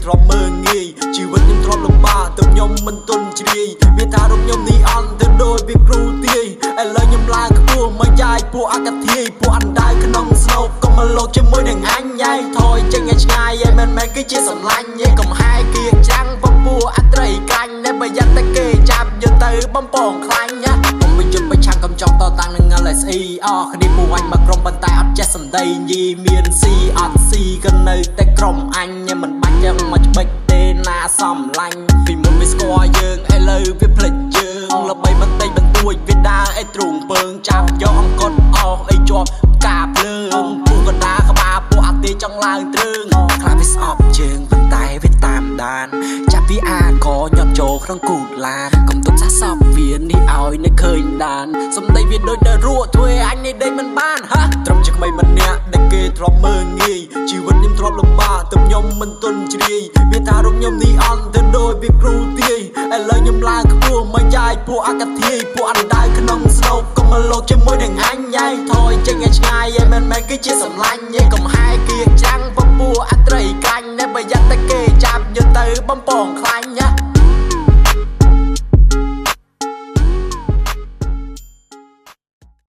ធ្លាប់មើងងាយជីវិតខ្ញុំធ្លាប់លំបាកទើបខ្ញុំមិនទន់ជ្រាយវាថារូបខ្ញុំនេះអន់ទៅដូចវាគ្រូទាយឥឡូវខ្ញុំឡើងខ្ពស់មកយាយពួកអកធាយពួកអណ្ដាយក្នុងស្នូកកុំមកលោកជាមួយនឹងអញយាយថយចេញឲ្យឆ្ងាយឯមិនគឺជាសម្លាញ់ឯកុំហាយគៀកចាំងពពួកអត្រីកាញ់តែបើយ៉ាងតែគេចាប់យកទៅបំពងខ្លាញ់ណាខ្ញុំមិនយល់ប្រឆាំងកំចង់តតាំងនឹង LSE អស់គ្នាពួកអញមកក្រុមប៉ុន្តែអត់ចេះសម្ដីយីមានស៊ីអត់ស៊ីក៏នៅតែក្រុមអញមិនបាច់យ៉ាងមកច្បិចទេណាសំឡាញ់ពីមុនវាស្គាល់យើងឥឡូវវាផ្លិចយើងល្បីបន្តិចបន្តួចវាដើរអីទ្រូងពើងចាប់យកអង្គត់អស់អីជាប់កាភ្លើងពួកកណ្ដាក្បាលពួកអត់ទេចង់ឡើងទ្រើងខ្លះវាស្អប់ជើងប៉ុន្តែវាតាមដានចាប់ពីអាកញាត់ចូលក្នុងគូតឡានកុំទុកសាសពវានេះឲ្យនៅឃើញដានសំដីវាដូចតែរੂធ្វើឲ្យអញនេះដេកមិនបានហ៎ត្រឹមជាក្មេងម្នាក់ដែលគេធ្លាប់មើងងាយជីវិតខ្ញុំធ្លាប់លំបាកទើបខ្ញុំមិនទន់ជ្រាយវាថារូបខ្ញុំនេះអន់ទៅដូចវាគ្រូទាយឥឡូវខ្ញុំឡើងខ្ពស់មកយាយពួកអកធាយពួកអណ្ដាយក្នុងស្នូកកុំមកលោកជាមួយនឹងអញយាយថយចេញឲ្យឆ្ងាយឯមិនគឺជាសម្លាញ់ឯកុំហាយគៀកចាំងពពួកអត្រីកាញ់តែបើយ៉ាងតែគេចាប់យកទៅបំពងខ្លា